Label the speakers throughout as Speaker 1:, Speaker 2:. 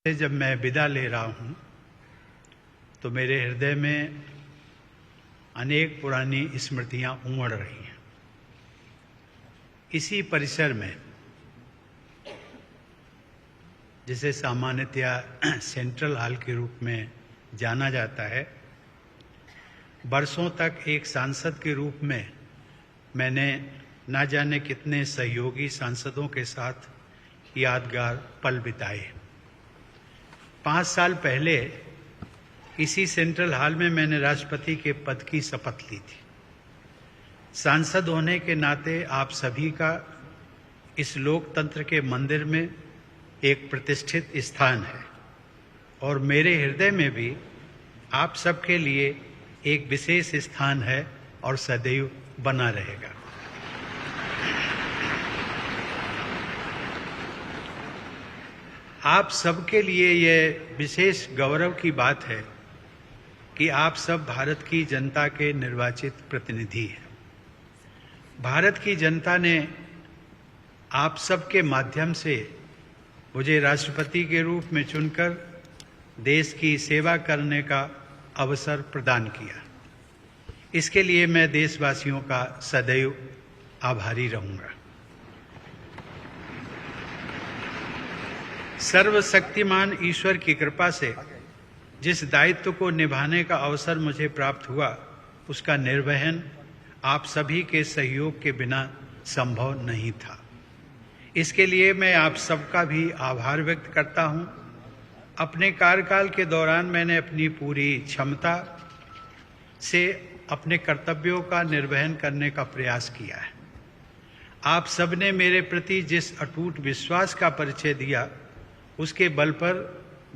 Speaker 1: जब मैं विदा ले रहा हूँ तो मेरे हृदय में अनेक पुरानी स्मृतियाँ उमड़ रही हैं। इसी परिसर में, जिसे सामान्यतया सेंट्रल हॉल के रूप में जाना जाता है, वर्षों तक एक सांसद के रूप में मैंने ना जाने कितने सहयोगी सांसदों के साथ यादगार पल बिताए। 5 साल पहले इसी सेंट्रल हॉल में मैंने राष्ट्रपति के पद की शपथ ली थी। सांसद होने के नाते आप सभी का इस लोकतंत्र के मंदिर में एक प्रतिष्ठित स्थान है और मेरे हृदय में भी आप सबके लिए एक विशेष स्थान है और सदैव बना रहेगा। आप सबके लिए यह विशेष गौरव की बात है कि आप सब भारत की जनता के निर्वाचित प्रतिनिधि हैं। भारत की जनता ने आप सबके माध्यम से मुझे राष्ट्रपति के रूप में चुनकर देश की सेवा करने का अवसर प्रदान किया। इसके लिए मैं देशवासियों का सदैव आभारी रहूंगा। सर्वशक्तिमान ईश्वर की कृपा से जिस दायित्व को निभाने का अवसर मुझे प्राप्त हुआ, उसका निर्वहन आप सभी के सहयोग के बिना संभव नहीं था। इसके लिए मैं आप सबका भी आभार व्यक्त करता हूं। अपने कार्यकाल के दौरान मैंने अपनी पूरी क्षमता से अपने कर्तव्यों का निर्वहन करने का प्रयास किया है। आप सबने मेरे प्रति जिस अटूट विश्वास का परिचय दिया, उसके बल पर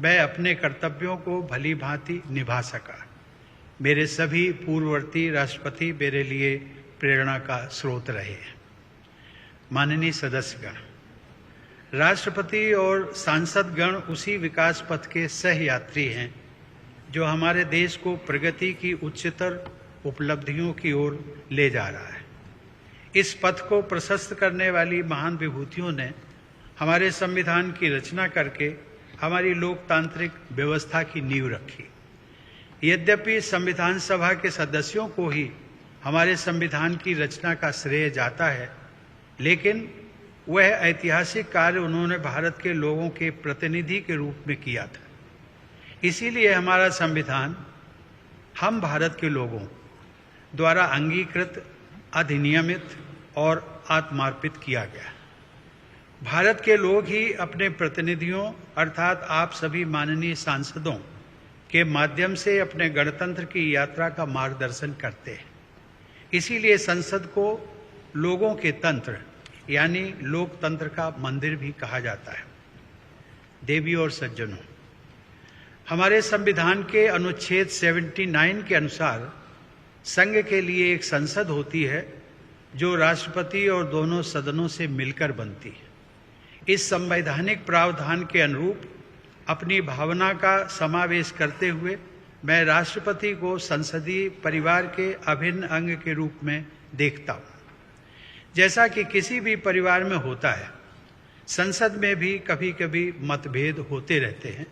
Speaker 1: मैं अपने कर्तव्यों को भली भांति निभा सका। मेरे सभी पूर्ववर्ती राष्ट्रपति मेरे लिए प्रेरणा का स्रोत रहे हैं। माननीय सदस्यगण, राष्ट्रपति और सांसदगण उसी विकास पथ के सहयात्री हैं जो हमारे देश को प्रगति की उच्चतर उपलब्धियों की ओर ले जा रहा है। इस पथ को प्रशस्त करने वाली महान विभूतियों ने हमारे संविधान की रचना करके हमारी लोकतांत्रिक व्यवस्था की नींव रखी। यद्यपि संविधान सभा के सदस्यों को ही हमारे संविधान की रचना का श्रेय जाता है, लेकिन वह ऐतिहासिक कार्य उन्होंने भारत के लोगों के प्रतिनिधि के रूप में किया था। इसीलिए हमारा संविधान हम भारत के लोगों द्वारा अंगीकृत, अधिनियमित और आत्मार्पित किया गया। भारत के लोग ही अपने प्रतिनिधियों अर्थात आप सभी माननीय सांसदों के माध्यम से अपने गणतंत्र की यात्रा का मार्गदर्शन करते हैं। इसीलिए संसद को लोगों के तंत्र यानी लोकतंत्र का मंदिर भी कहा जाता है। देवियों और सज्जनों, हमारे संविधान के अनुच्छेद 79 के अनुसार संघ के लिए एक संसद होती है जो राष्ट्रपति और दोनों सदनों से मिलकर बनती है। इस संवैधानिक प्रावधान के अनुरूप अपनी भावना का समावेश करते हुए मैं राष्ट्रपति को संसदीय परिवार के अभिन्न अंग के रूप में देखता हूँ। जैसा कि किसी भी परिवार में होता है, संसद में भी कभी कभी मतभेद होते रहते हैं।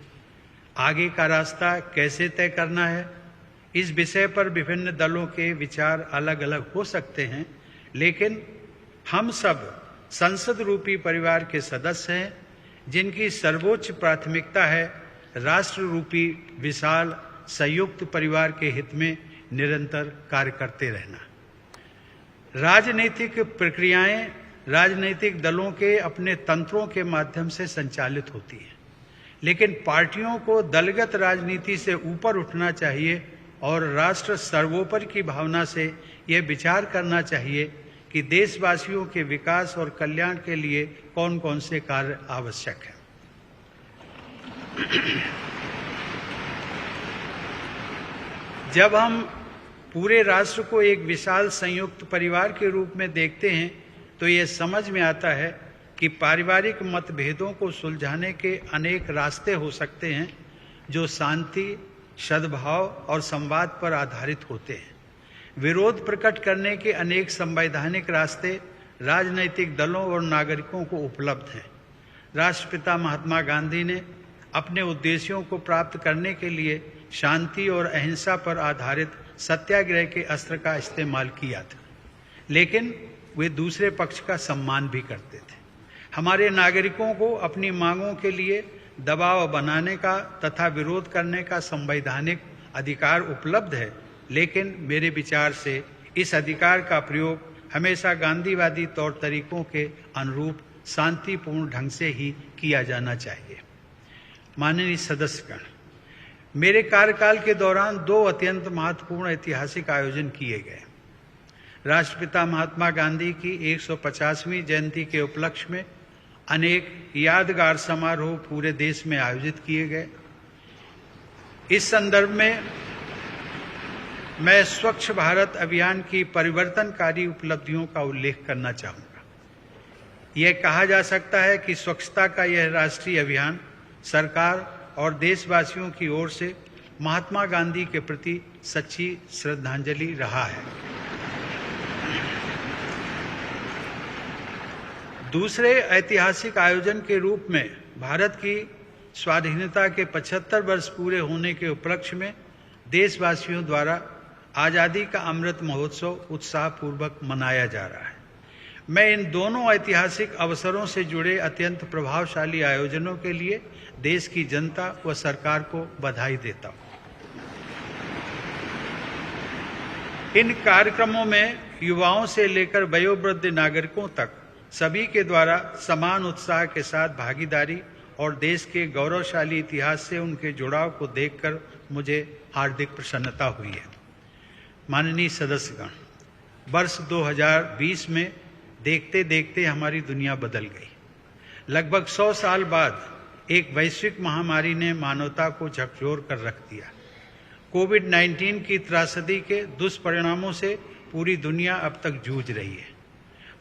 Speaker 1: आगे का रास्ता कैसे तय करना है, इस विषय पर विभिन्न दलों के विचार अलग अलग हो सकते हैं, लेकिन हम सब संसद रूपी परिवार के सदस्य हैं जिनकी सर्वोच्च प्राथमिकता है राष्ट्र रूपी विशाल संयुक्त परिवार के हित में निरंतर कार्य करते रहना। राजनीतिक प्रक्रियाएं राजनीतिक दलों के अपने तंत्रों के माध्यम से संचालित होती हैं, लेकिन पार्टियों को दलगत राजनीति से ऊपर उठना चाहिए और राष्ट्र सर्वोपरि की भावना से यह विचार करना चाहिए कि देशवासियों के विकास और कल्याण के लिए कौन कौन से कार्य आवश्यक हैं। जब हम पूरे राष्ट्र को एक विशाल संयुक्त परिवार के रूप में देखते हैं तो ये समझ में आता है कि पारिवारिक मतभेदों को सुलझाने के अनेक रास्ते हो सकते हैं जो शांति, सद्भाव और संवाद पर आधारित होते हैं। विरोध प्रकट करने के अनेक संवैधानिक रास्ते राजनीतिक दलों और नागरिकों को उपलब्ध हैं। राष्ट्रपिता महात्मा गांधी ने अपने उद्देश्यों को प्राप्त करने के लिए शांति और अहिंसा पर आधारित सत्याग्रह के अस्त्र का इस्तेमाल किया था, लेकिन वे दूसरे पक्ष का सम्मान भी करते थे। हमारे नागरिकों को अपनी मांगों के लिए दबाव बनाने का तथा विरोध करने का संवैधानिक अधिकार उपलब्ध है, लेकिन मेरे विचार से इस अधिकार का प्रयोग हमेशा गांधीवादी तौर तरीकों के अनुरूप शांतिपूर्ण ढंग से ही किया जाना चाहिए। माननीय सदस्यगण, मेरे कार्यकाल के दौरान 2 अत्यंत महत्वपूर्ण ऐतिहासिक आयोजन किए गए। राष्ट्रपिता महात्मा गांधी की 150वीं जयंती के उपलक्ष्य में अनेक यादगार समारोह पूरे देश में आयोजित किए गए। इस संदर्भ में मैं स्वच्छ भारत अभियान की परिवर्तनकारी उपलब्धियों का उल्लेख करना चाहूँगा। यह कहा जा सकता है कि स्वच्छता का यह राष्ट्रीय अभियान सरकार और देशवासियों की ओर से महात्मा गांधी के प्रति सच्ची श्रद्धांजलि रहा है। दूसरे ऐतिहासिक आयोजन के रूप में भारत की स्वाधीनता के 75 वर्ष पूरे होने के उपलक्ष्य में देशवासियों द्वारा आज़ादी का अमृत महोत्सव उत्साहपूर्वक मनाया जा रहा है। मैं इन दोनों ऐतिहासिक अवसरों से जुड़े अत्यंत प्रभावशाली आयोजनों के लिए देश की जनता व सरकार को बधाई देता हूं। इन कार्यक्रमों में युवाओं से लेकर वयोवृद्ध नागरिकों तक सभी के द्वारा समान उत्साह के साथ भागीदारी और देश के गौरवशाली इतिहास से उनके जुड़ाव को देखकर मुझे हार्दिक प्रसन्नता हुई है। माननीय सदस्यगण, वर्ष 2020 में देखते देखते हमारी दुनिया बदल गई। लगभग 100 साल बाद एक वैश्विक महामारी ने मानवता को झकझोर कर रख दिया। कोविड-19 की त्रासदी के दुष्परिणामों से पूरी दुनिया अब तक जूझ रही है।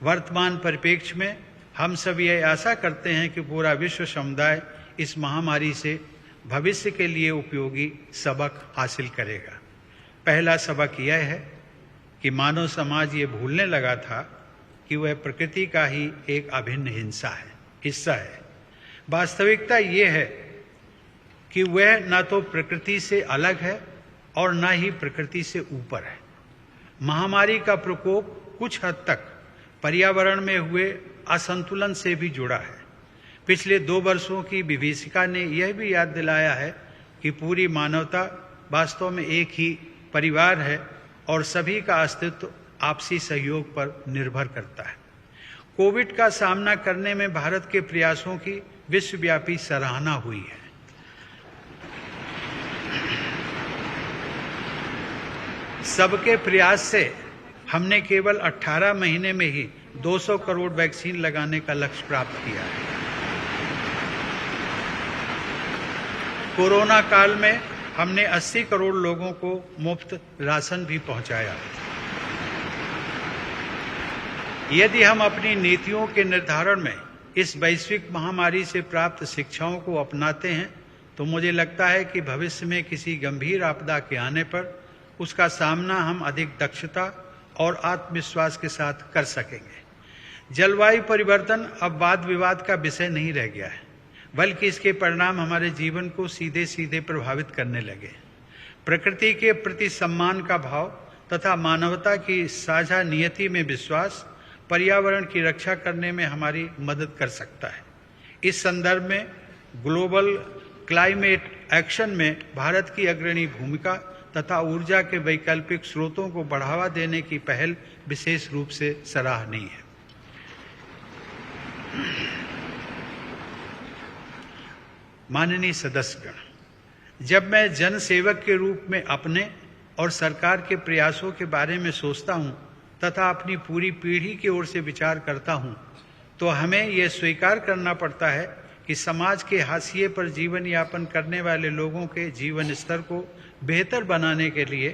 Speaker 1: वर्तमान परिप्रेक्ष्य में हम सब ये आशा करते हैं कि पूरा विश्व समुदाय इस महामारी से भविष्य के लिए उपयोगी सबक हासिल करेगा। पहला सबक यह है कि मानव समाज ये भूलने लगा था कि वह प्रकृति का ही एक अभिन्न हिस्सा है। वास्तविकता ये है कि वह न तो प्रकृति से अलग है और न ही प्रकृति से ऊपर है। महामारी का प्रकोप कुछ हद तक पर्यावरण में हुए असंतुलन से भी जुड़ा है। पिछले 2 वर्षों की विभीषिका ने यह भी याद दिलाया है कि पूरी मानवता वास्तव में एक ही परिवार है और सभी का अस्तित्व आपसी सहयोग पर निर्भर करता है। कोविड का सामना करने में भारत के प्रयासों की विश्वव्यापी सराहना हुई है। सबके प्रयास से हमने केवल 18 महीने में ही 200 करोड़ वैक्सीन लगाने का लक्ष्य प्राप्त किया है। कोरोना काल में हमने 80 करोड़ लोगों को मुफ्त राशन भी पहुंचाया। यदि हम अपनी नीतियों के निर्धारण में इस वैश्विक महामारी से प्राप्त शिक्षाओं को अपनाते हैं तो मुझे लगता है कि भविष्य में किसी गंभीर आपदा के आने पर उसका सामना हम अधिक दक्षता और आत्मविश्वास के साथ कर सकेंगे। जलवायु परिवर्तन अब वाद विवाद का विषय नहीं रह गया है, बल्कि इसके परिणाम हमारे जीवन को सीधे सीधे प्रभावित करने लगे। प्रकृति के प्रति सम्मान का भाव तथा मानवता की साझा नियति में विश्वास पर्यावरण की रक्षा करने में हमारी मदद कर सकता है। इस संदर्भ में ग्लोबल क्लाइमेट एक्शन में भारत की अग्रणी भूमिका तथा ऊर्जा के वैकल्पिक स्रोतों को बढ़ावा देने की पहल विशेष रूप से सराहनीय है। माननीय सदस्यगण, जब मैं जन सेवक के रूप में अपने और सरकार के प्रयासों के बारे में सोचता हूं तथा अपनी पूरी पीढ़ी की ओर से विचार करता हूं, तो हमें यह स्वीकार करना पड़ता है कि समाज के हाशिए पर जीवन यापन करने वाले लोगों के जीवन स्तर को बेहतर बनाने के लिए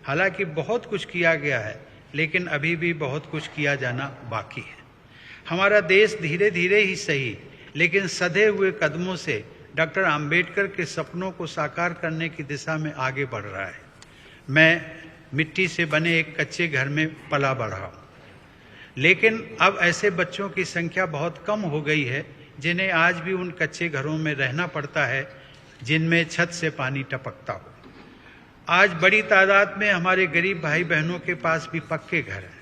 Speaker 1: हालांकि बहुत कुछ किया गया है, लेकिन अभी भी बहुत कुछ किया जाना बाकी है। हमारा देश धीरे धीरे ही सही, लेकिन सधे हुए कदमों से डॉक्टर आम्बेडकर के सपनों को साकार करने की दिशा में आगे बढ़ रहा है। मैं मिट्टी से बने एक कच्चे घर में पला बढ़ा हूं, लेकिन अब ऐसे बच्चों की संख्या बहुत कम हो गई है जिन्हें आज भी उन कच्चे घरों में रहना पड़ता है जिनमें छत से पानी टपकता हो। आज बड़ी तादाद में हमारे गरीब भाई बहनों के पास भी पक्के घर हैं।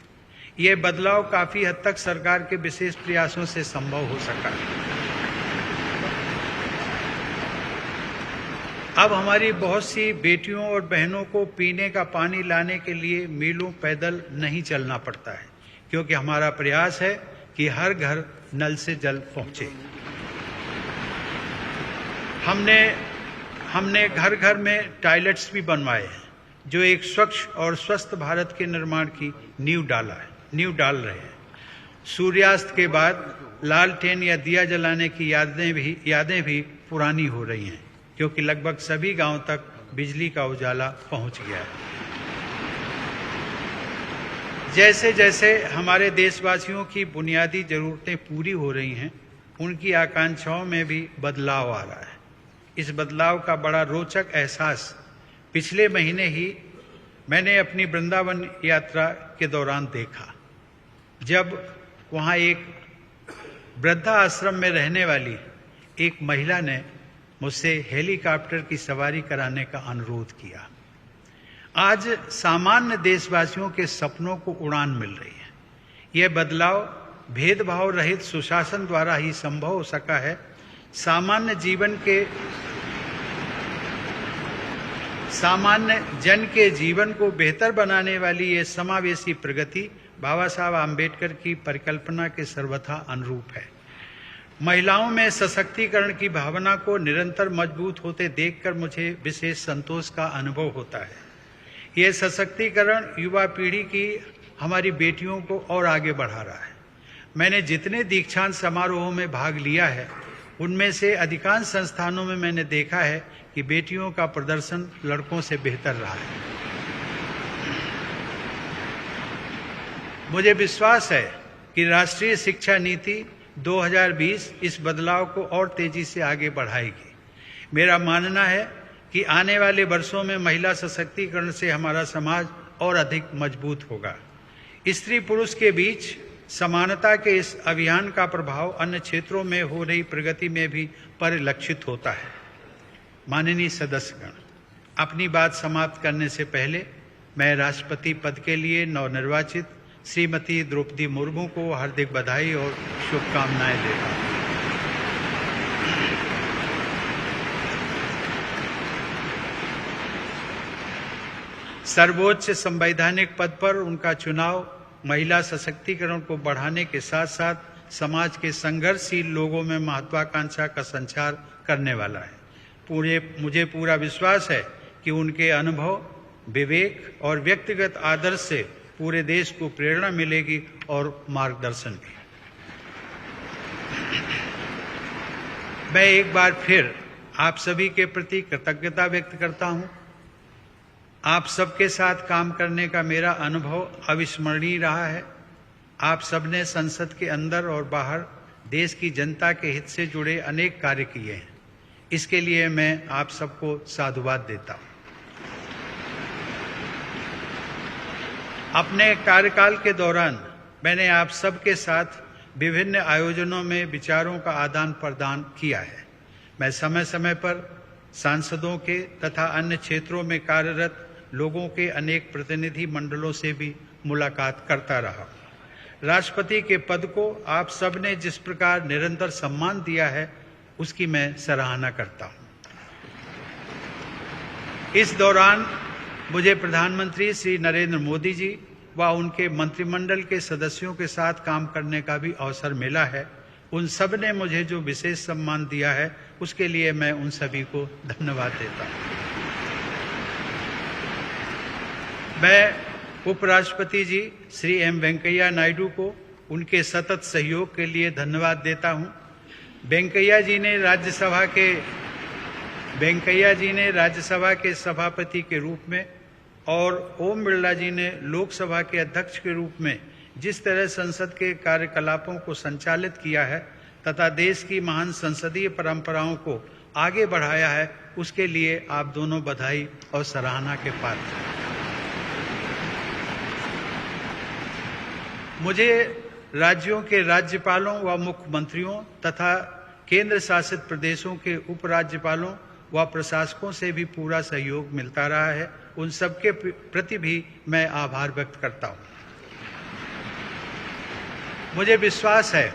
Speaker 1: ये बदलाव काफी हद तक सरकार के विशेष प्रयासों से संभव हो सका है। अब हमारी बहुत सी बेटियों और बहनों को पीने का पानी लाने के लिए मीलों पैदल नहीं चलना पड़ता है, क्योंकि हमारा प्रयास है कि हर घर नल से जल पहुंचे। हमने घर घर में टॉयलेट्स भी बनवाए हैं, जो एक स्वच्छ और स्वस्थ भारत के निर्माण की नींव डाल रहे हैं। सूर्यास्त के बाद लालटेन या दिया जलाने की यादें भी पुरानी हो रही हैं, क्योंकि लगभग सभी गांव तक बिजली का उजाला पहुंच गया है। जैसे जैसे हमारे देशवासियों की बुनियादी जरूरतें पूरी हो रही हैं, उनकी आकांक्षाओं में भी बदलाव आ रहा है। इस बदलाव का बड़ा रोचक एहसास पिछले महीने ही मैंने अपनी वृंदावन यात्रा के दौरान देखा, जब वहाँ एक वृद्धा आश्रम में रहने वाली एक महिला ने मुझसे हेलीकॉप्टर की सवारी कराने का अनुरोध किया। आज सामान्य देशवासियों के सपनों को उड़ान मिल रही है। यह बदलाव भेदभाव रहित सुशासन द्वारा ही संभव हो सका है। सामान्य जन के जीवन को बेहतर बनाने वाली ये समावेशी प्रगति बाबा साहब आम्बेडकर की परिकल्पना के सर्वथा अनुरूप है। महिलाओं में सशक्तिकरण की भावना को निरंतर मजबूत होते देखकर मुझे विशेष संतोष का अनुभव होता है। यह सशक्तिकरण युवा पीढ़ी की हमारी बेटियों को और आगे बढ़ा रहा है। मैंने जितने दीक्षांत समारोहों में भाग लिया है, उनमें से अधिकांश संस्थानों में मैंने देखा है कि बेटियों का प्रदर्शन लड़कों से बेहतर रहा है। मुझे विश्वास है कि राष्ट्रीय शिक्षा नीति 2020 इस बदलाव को और तेजी से आगे बढ़ाएगी। मेरा मानना है कि आने वाले वर्षों में महिला सशक्तिकरण से हमारा समाज और अधिक मजबूत होगा। स्त्री पुरुष के बीच समानता के इस अभियान का प्रभाव अन्य क्षेत्रों में हो रही प्रगति में भी परिलक्षित होता है। माननीय सदस्यगण, अपनी बात समाप्त करने से पहले मैं राष्ट्रपति पद के लिए नवनिर्वाचित श्रीमती द्रौपदी मुर्मू को हार्दिक बधाई और शुभकामनाएं देता हूं। सर्वोच्च संवैधानिक पद पर उनका चुनाव महिला सशक्तिकरण को बढ़ाने के साथ साथ समाज के संघर्षशील लोगों में महत्वाकांक्षा का संचार करने वाला है। मुझे पूरा विश्वास है कि उनके अनुभव, विवेक और व्यक्तिगत आदर्श से पूरे देश को प्रेरणा मिलेगी और मार्गदर्शन भी। मैं एक बार फिर आप सभी के प्रति कृतज्ञता व्यक्त करता हूं। आप सबके साथ काम करने का मेरा अनुभव अविस्मरणीय रहा है। आप सबने संसद के अंदर और बाहर देश की जनता के हित से जुड़े अनेक कार्य किए हैं। इसके लिए मैं आप सबको साधुवाद देता हूं। अपने कार्यकाल के दौरान मैंने आप सबके साथ विभिन्न आयोजनों में विचारों का आदान प्रदान किया है। मैं समय समय पर सांसदों के तथा अन्य क्षेत्रों में कार्यरत लोगों के अनेक प्रतिनिधि मंडलों से भी मुलाकात करता रहा। राष्ट्रपति के पद को आप सबने जिस प्रकार निरंतर सम्मान दिया है, उसकी मैं सराहना करता हूं। इस दौरान मुझे प्रधानमंत्री श्री नरेंद्र मोदी जी व उनके मंत्रिमंडल के सदस्यों के साथ काम करने का भी अवसर मिला है। उन सब ने मुझे जो विशेष सम्मान दिया है, उसके लिए मैं उन सभी को धन्यवाद देता हूं। मैं उपराष्ट्रपति जी श्री एम वेंकैया नायडू को उनके सतत सहयोग के लिए धन्यवाद देता हूं। वेंकैया जी ने राज्यसभा के सभापति के रूप में और ओम बिरला जी ने लोकसभा के अध्यक्ष के रूप में जिस तरह संसद के कार्यकलापों को संचालित किया है तथा देश की महान संसदीय परंपराओं को आगे बढ़ाया है, उसके लिए आप दोनों बधाई और सराहना के पात्र हैं। मुझे राज्यों के राज्यपालों व मुख्यमंत्रियों तथा केंद्र शासित प्रदेशों के उपराज्यपालों व प्रशासकों से भी पूरा सहयोग मिलता रहा है। उन सबके प्रति भी मैं आभार व्यक्त करता हूं। मुझे विश्वास है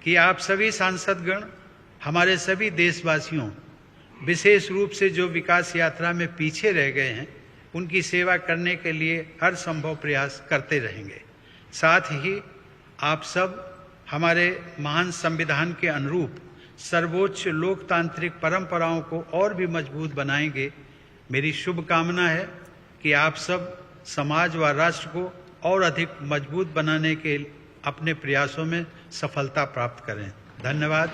Speaker 1: कि आप सभी सांसदगण, हमारे सभी देशवासियों, विशेष रूप से जो विकास यात्रा में पीछे रह गए हैं, उनकी सेवा करने के लिए हर संभव प्रयास करते रहेंगे। साथ ही आप सब हमारे महान संविधान के अनुरूप सर्वोच्च लोकतांत्रिक परंपराओं को और भी मजबूत बनाएंगे। मेरी शुभकामना है कि आप सब समाज व राष्ट्र को और अधिक मजबूत बनाने के अपने प्रयासों में सफलता प्राप्त करें। धन्यवाद।